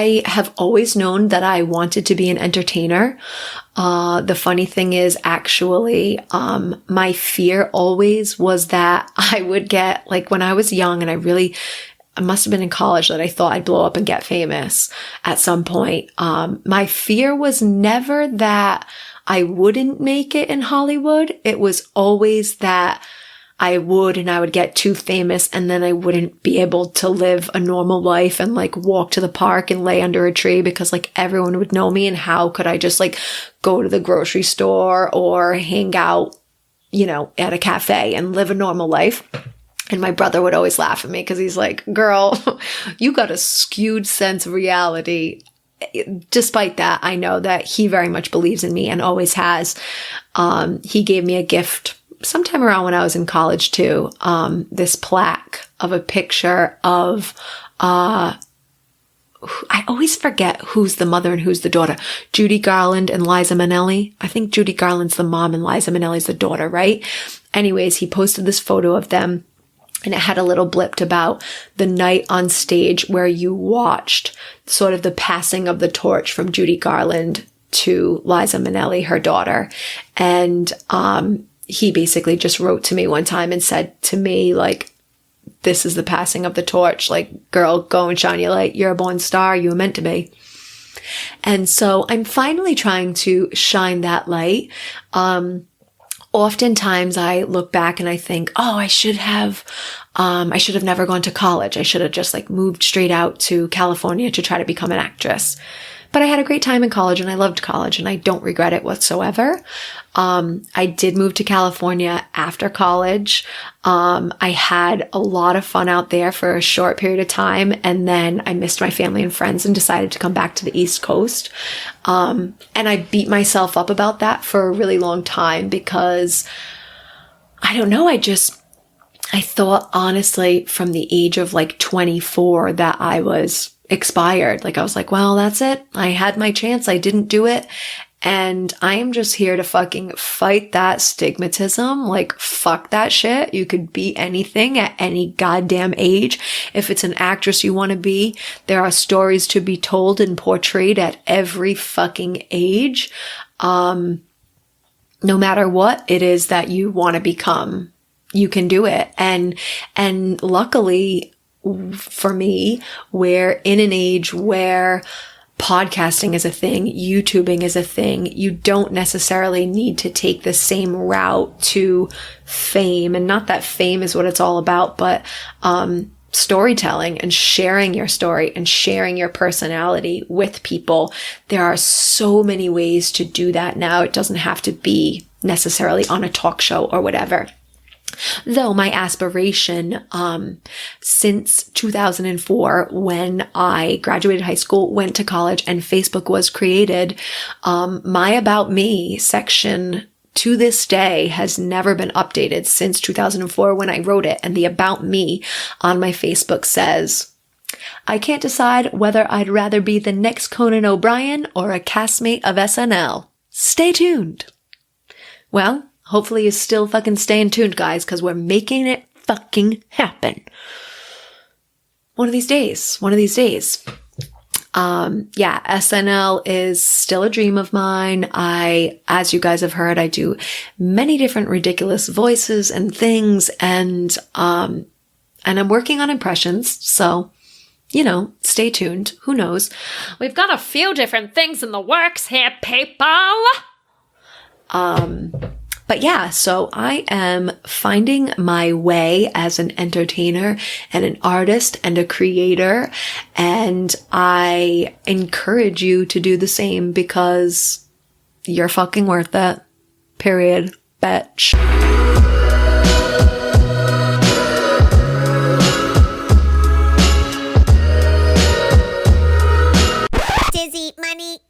I have always known that I wanted to be an entertainer. The funny thing is actually, my fear always was that I would get, like when I was young and I must have been in college that I thought I'd blow up and get famous at some point. My fear was never that I wouldn't make it in Hollywood. It was always that I would and I would get too famous and then I wouldn't be able to live a normal life and like walk to the park and lay under a tree because like everyone would know me, and how could I just like go to the grocery store or hang out, at a cafe and live a normal life. And my brother would always laugh at me because he's like, girl, you got a skewed sense of reality. Despite that, I know that he very much believes in me and always has. He gave me a gift sometime around when I was in college too, this plaque of a picture of, I always forget who's the mother and who's the daughter. Judy Garland and Liza Minnelli. I think Judy Garland's the mom and Liza Minnelli's the daughter, right? Anyways, he posted this photo of them. And it had a little blip about the night on stage where you watched sort of the passing of the torch from Judy Garland to Liza Minnelli, her daughter. And he basically just wrote to me one time and said to me, like, this is the passing of the torch. Like, girl, go and shine your light. You're a born star. You were meant to be. And so I'm finally trying to shine that light. Oftentimes I look back and I think, oh, I should have never gone to college. I should have just like moved straight out to California to try to become an actress. But I had a great time in college and I loved college and I don't regret it whatsoever. I did move to California after college. I had a lot of fun out there for a short period of time. And then I missed my family and friends and decided to come back to the East Coast. And I beat myself up about that for a really long time because I don't know. I thought honestly from the age of like 24 that I was expired. Like I was like, well, that's it. I had my chance. I didn't do it. And I am just here to fucking fight that stigmatism. Like, fuck that shit. You could be anything at any goddamn age. If it's an actress you want to be, there are stories to be told and portrayed at every fucking age. No matter what it is that you want to become, you can do it. And luckily for me, we're in an age where podcasting is a thing, YouTubing is a thing. You don't necessarily need to take the same route to fame. And not that fame is what it's all about, but storytelling and sharing your story and sharing your personality with people. There are so many ways to do that now. It doesn't have to be necessarily on a talk show or whatever. Though my aspiration, since 2004, when I graduated high school, went to college, and Facebook was created, my About Me section to this day has never been updated since 2004 when I wrote it. And the About Me on my Facebook says, I can't decide whether I'd rather be the next Conan O'Brien or a castmate of SNL. Stay tuned. Well, hopefully you're still fucking staying tuned, guys, because we're making it fucking happen. One of these days. Yeah, SNL is still a dream of mine. As you guys have heard, I do many different ridiculous voices and things, and I'm working on impressions, so, stay tuned. Who knows? We've got a few different things in the works here, people. But yeah, so I am finding my way as an entertainer and an artist and a creator. And I encourage you to do the same because you're fucking worth it. Period. Bitch.